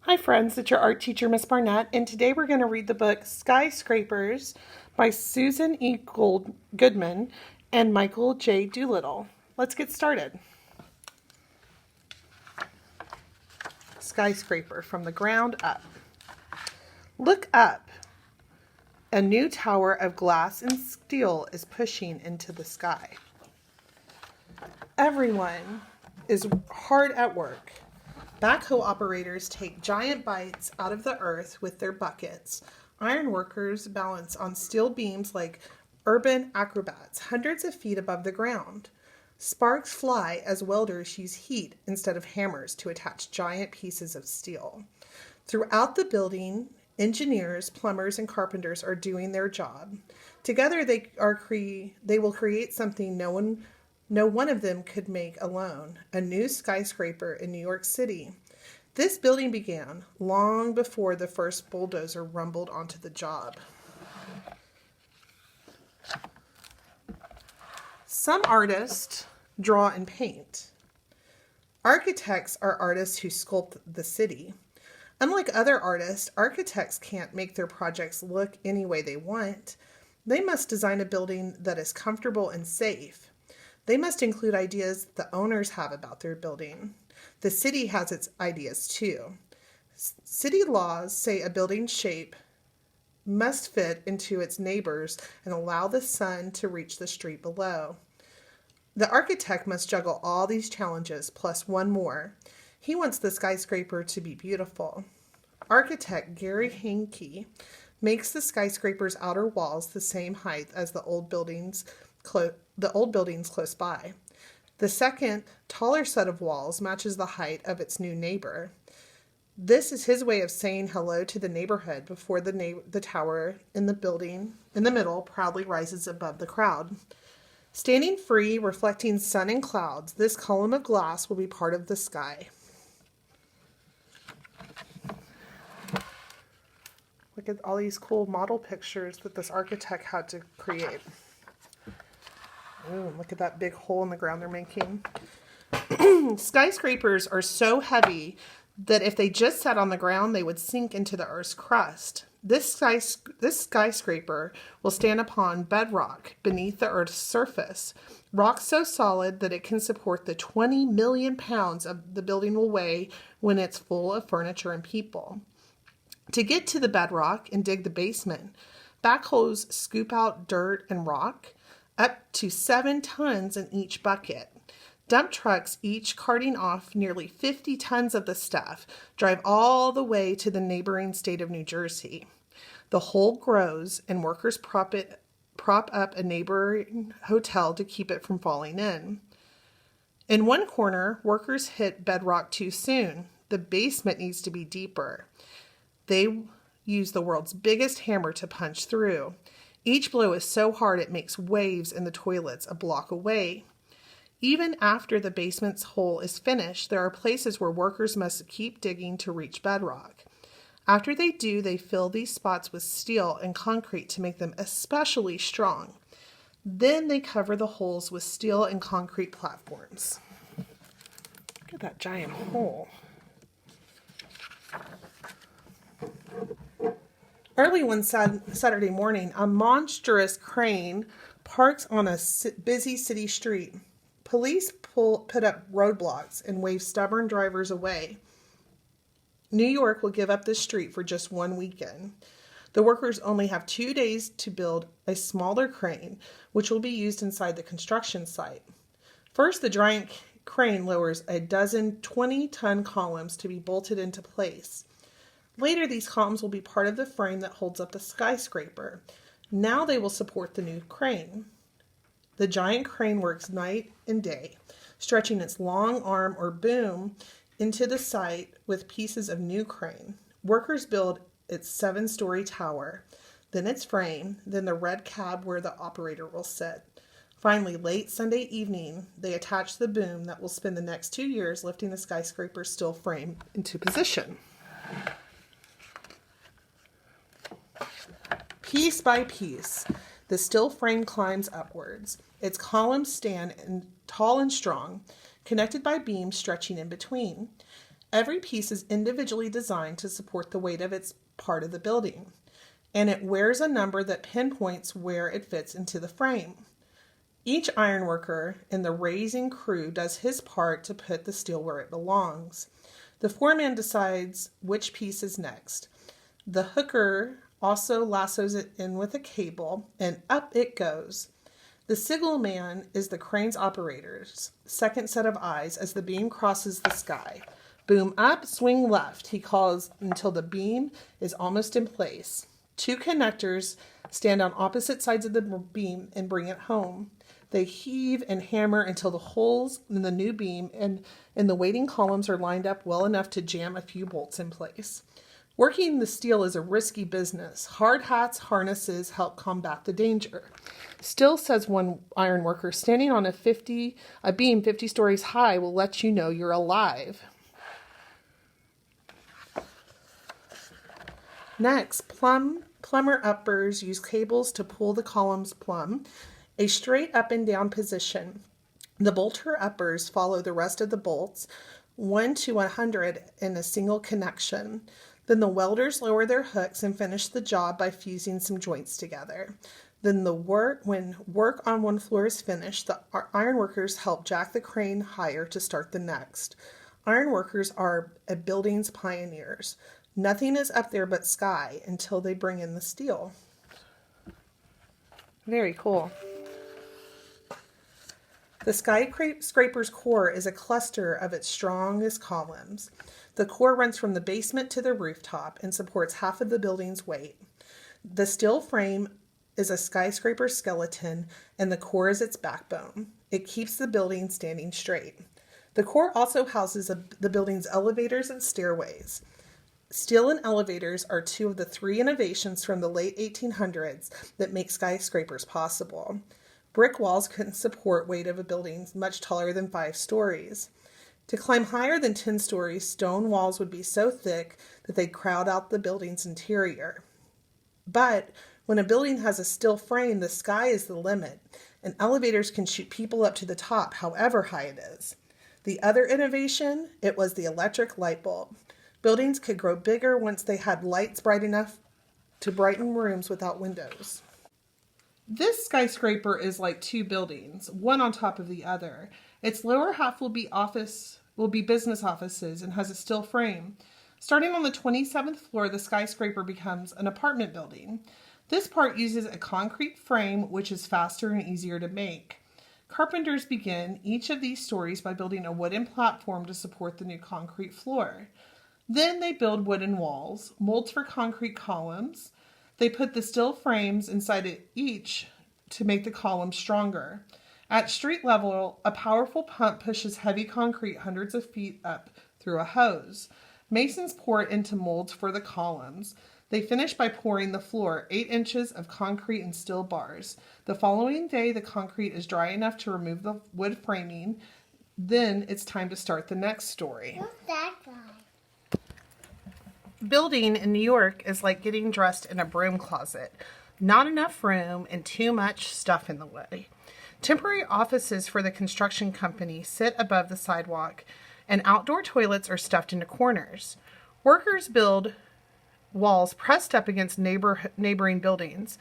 Hi friends, it's your art teacher, Miss Barnett, and today we're going to read the book Skyscrapers by Susan E. Goodman and Michael J. Doolittle. Let's get started. Skyscraper, from the ground up. Look up. A new tower of glass and steel is pushing into the sky. Everyone is hard at work. Backhoe operators take giant bites out of the earth with their buckets. Iron workers balance on steel beams like urban acrobats, hundreds of feet above the ground. Sparks fly as welders use heat instead of hammers to attach giant pieces of steel. Throughout the building, engineers, plumbers, and carpenters are doing their job. Together they will create something no one of them could make alone, a new skyscraper in New York City. This building began long before the first bulldozer rumbled onto the job. Some artists draw and paint. Architects are artists who sculpt the city. Unlike other artists, architects can't make their projects look any way they want. They must design a building that is comfortable and safe. They must include ideas the owners have about their building. The city has its ideas too. City laws say a building's shape must fit into its neighbors and allow the sun to reach the street below. The architect must juggle all these challenges plus one more. He wants the skyscraper to be beautiful. Architect Gary Hankey makes the skyscraper's outer walls the same height as the old buildings close by. The second, taller set of walls matches the height of its new neighbor. This is his way of saying hello to the neighborhood before the tower in the middle proudly rises above the crowd. Standing free, reflecting sun and clouds, this column of glass will be part of the sky. Look at all these cool model pictures that this architect had to create. Ooh, look at that big hole in the ground they're making. Skyscrapers are so heavy that if they just sat on the ground, they would sink into the Earth's crust. This skyscraper will stand upon bedrock beneath the Earth's surface. Rock so solid that it can support the 20 million pounds of the building will weigh when it's full of furniture and people. To get to the bedrock and dig the basement, backhoes scoop out dirt and rock, up to 7 tons in each bucket. Dump trucks, each carting off nearly 50 tons of the stuff, drive all the way to the neighboring state of New Jersey. The hole grows, and workers prop up a neighboring hotel to keep it from falling in. In one corner, workers hit bedrock too soon. The basement needs to be deeper. They use the world's biggest hammer to punch through. Each blow is so hard it makes waves in the toilets a block away. Even after the basement's hole is finished, there are places where workers must keep digging to reach bedrock. After they do, they fill these spots with steel and concrete to make them especially strong. Then they cover the holes with steel and concrete platforms. Look at that giant hole. Early one Saturday morning, a monstrous crane parks on a busy city street. Police put up roadblocks and wave stubborn drivers away. New York will give up this street for just one weekend. The workers only have 2 days to build a smaller crane, which will be used inside the construction site. First, the giant crane lowers a dozen 20-ton columns to be bolted into place. Later, these columns will be part of the frame that holds up the skyscraper. Now they will support the new crane. The giant crane works night and day, stretching its long arm or boom into the site with pieces of new crane. Workers build its 7-story tower, then its frame, then the red cab where the operator will sit. Finally, late Sunday evening, they attach the boom that will spend the next 2 years lifting the skyscraper's steel frame into position. Piece by piece, the steel frame climbs upwards. Its columns stand tall and strong, connected by beams stretching in between. Every piece is individually designed to support the weight of its part of the building, and it wears a number that pinpoints where it fits into the frame. Each ironworker in the raising crew does his part to put the steel where it belongs. The foreman decides which piece is next. The hooker also lassos it in with a cable, and up it goes. The signalman is the crane's operator's second set of eyes as the beam crosses the sky. Boom up, swing left, he calls until the beam is almost in place. Two connectors stand on opposite sides of the beam and bring it home. They heave and hammer until the holes in the new beam and in the waiting columns are lined up well enough to jam a few bolts in place. Working the steel is a risky business. Hard hats, harnesses help combat the danger. Still, says one iron worker, standing on a beam 50 stories high will let you know you're alive. Next, plumber uppers use cables to pull the columns plumb, a straight up and down position. The bolter uppers follow the rest of the bolts, 1 to 100 in a single connection. Then the welders lower their hooks and finish the job by fusing some joints together. Then when work on one floor is finished, the iron workers help jack the crane higher to start the next. Iron workers are a building's pioneers. Nothing is up there but sky until they bring in the steel. Very cool. The skyscraper's core is a cluster of its strongest columns. The core runs from the basement to the rooftop and supports half of the building's weight. The steel frame is a skyscraper skeleton, and the core is its backbone. It keeps the building standing straight. The core also houses the building's elevators and stairways. Steel and elevators are two of the three innovations from the late 1800s that make skyscrapers possible. Brick walls couldn't support weight of a building much taller than 5 stories. To climb higher than 10 stories, stone walls would be so thick that they'd crowd out the building's interior. But when a building has a steel frame, the sky is the limit, and elevators can shoot people up to the top, however high it is. The other innovation, it was the electric light bulb. Buildings could grow bigger once they had lights bright enough to brighten rooms without windows. This skyscraper is like 2 buildings, one on top of the other. Its lower half will be business offices and has a steel frame. Starting on the 27th floor, the skyscraper becomes an apartment building. This part uses a concrete frame, which is faster and easier to make. Carpenters begin each of these stories by building a wooden platform to support the new concrete floor. Then they build wooden walls, molds for concrete columns. They put the steel frames inside each to make the columns stronger. At street level, a powerful pump pushes heavy concrete hundreds of feet up through a hose. Masons pour it into molds for the columns. They finish by pouring the floor 8 inches of concrete and steel bars. The following day, the concrete is dry enough to remove the wood framing. Then it's time to start the next story. Who's that guy? Building in New York is like getting dressed in a broom closet. Not enough room and too much stuff in the way. Temporary offices for the construction company sit above the sidewalk, and outdoor toilets are stuffed into corners. Workers build walls pressed up against neighboring buildings.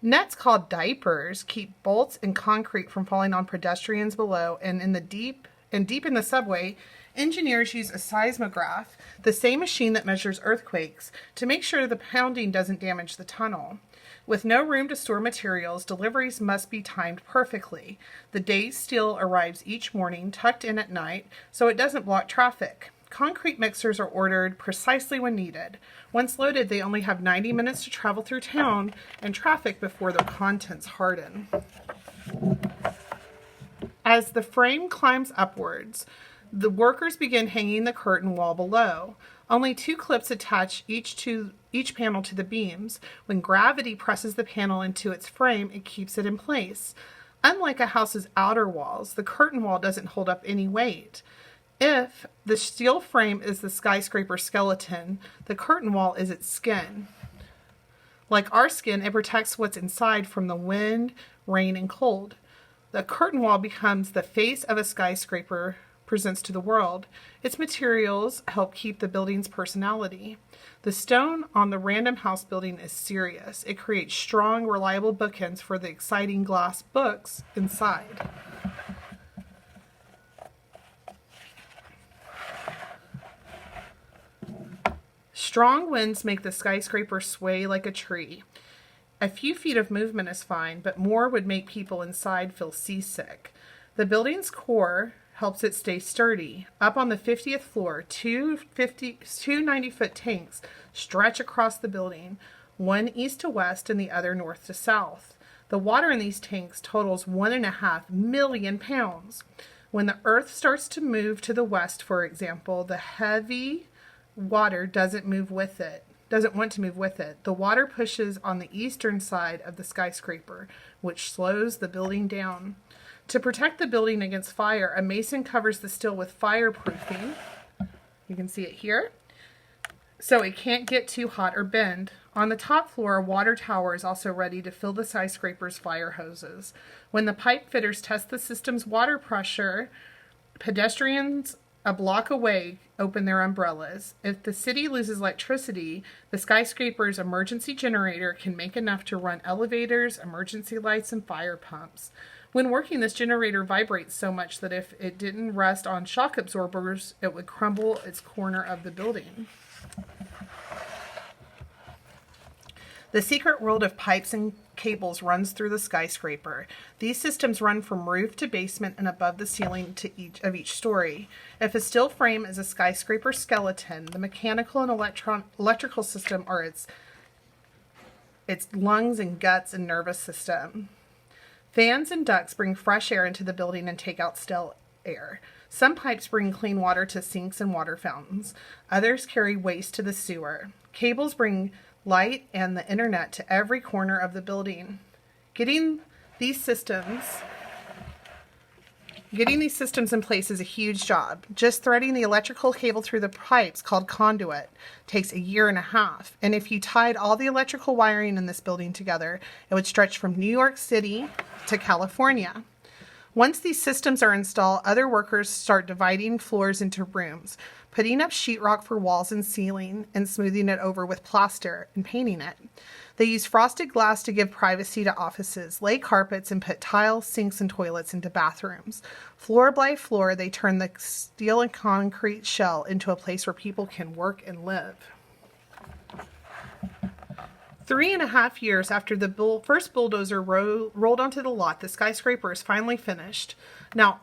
Nets called diapers keep bolts and concrete from falling on pedestrians below, and deep in the subway, engineers use a seismograph, the same machine that measures earthquakes, to make sure the pounding doesn't damage the tunnel. With no room to store materials, deliveries must be timed perfectly. The day's steel arrives each morning, tucked in at night, so it doesn't block traffic. Concrete mixers are ordered precisely when needed. Once loaded, they only have 90 minutes to travel through town and traffic before their contents harden. As the frame climbs upwards, the workers begin hanging the curtain wall below. Only 2 clips attach each panel to the beams. When gravity presses the panel into its frame, it keeps it in place. Unlike a house's outer walls, the curtain wall doesn't hold up any weight. If the steel frame is the skyscraper skeleton, the curtain wall is its skin. Like our skin, it protects what's inside from the wind, rain, and cold. The curtain wall becomes the face of a skyscraper presents to the world. Its materials help keep the building's personality. The stone on the Random House building is serious. It creates strong, reliable bookends for the exciting glass books inside. Strong winds make the skyscraper sway like a tree. A few feet of movement is fine, but more would make people inside feel seasick. The building's core helps it stay sturdy. Up on the 50th floor, two 90-foot tanks stretch across the building, one east to west and the other north to south. The water in these tanks totals 1.5 million pounds. When the earth starts to move to the west, for example, the heavy water doesn't want to move with it. The water pushes on the eastern side of the skyscraper, which slows the building down. To protect the building against fire, a mason covers the steel with fireproofing. You can see it here. So it can't get too hot or bend. On the top floor, a water tower is also ready to fill the skyscraper's fire hoses. When the pipe fitters test the system's water pressure, pedestrians a block away open their umbrellas. If the city loses electricity, the skyscraper's emergency generator can make enough to run elevators, emergency lights, and fire pumps. When working, this generator vibrates so much that if it didn't rest on shock absorbers, it would crumble its corner of the building. The secret world of pipes and cables runs through the skyscraper. These systems run from roof to basement and above the ceiling to each story. If a steel frame is a skyscraper skeleton, the mechanical and electrical system are its lungs and guts and nervous system. Fans and ducts bring fresh air into the building and take out stale air. Some pipes bring clean water to sinks and water fountains. Others carry waste to the sewer. Cables bring light and the internet to every corner of the building. Getting these systems in place is a huge job. Just threading the electrical cable through the pipes, called conduit, takes 1.5 years. And if you tied all the electrical wiring in this building together, it would stretch from New York City to California. Once these systems are installed, other workers start dividing floors into rooms, putting up sheetrock for walls and ceiling, and smoothing it over with plaster and painting it. They use frosted glass to give privacy to offices, lay carpets, and put tiles, sinks, and toilets into bathrooms. Floor by floor, they turn the steel and concrete shell into a place where people can work and live. 3.5 years after the first bulldozer rolled onto the lot, the skyscraper is finally finished. Now,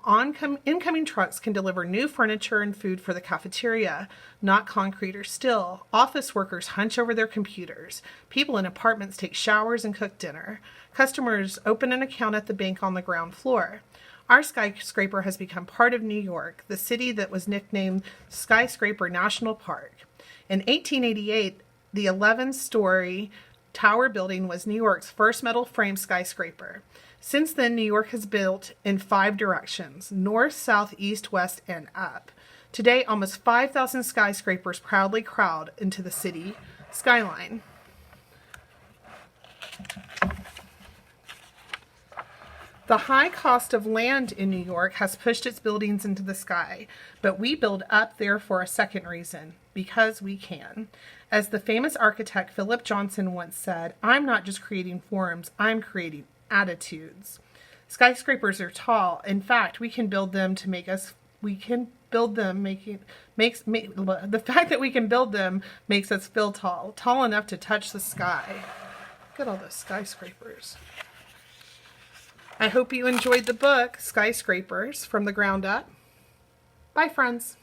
incoming trucks can deliver new furniture and food for the cafeteria, not concrete or steel. Office workers hunch over their computers. People in apartments take showers and cook dinner. Customers open an account at the bank on the ground floor. Our skyscraper has become part of New York, the city that was nicknamed Skyscraper National Park. In 1888, the 11-story tower building was New York's first metal frame skyscraper. Since then, New York has built in 5 directions: north, south, east, west, and up. Today, almost 5,000 skyscrapers proudly crowd into the city skyline. The high cost of land in New York has pushed its buildings into the sky, but we build up there for a second reason: because we can. As the famous architect Philip Johnson once said, "I'm not just creating forms, I'm creating attitudes." Skyscrapers are tall. In fact, we can build them to make us. The fact that we can build them makes us feel tall enough to touch the sky. Look at all those skyscrapers. I hope you enjoyed the book, Skyscrapers, from the ground up. Bye, friends.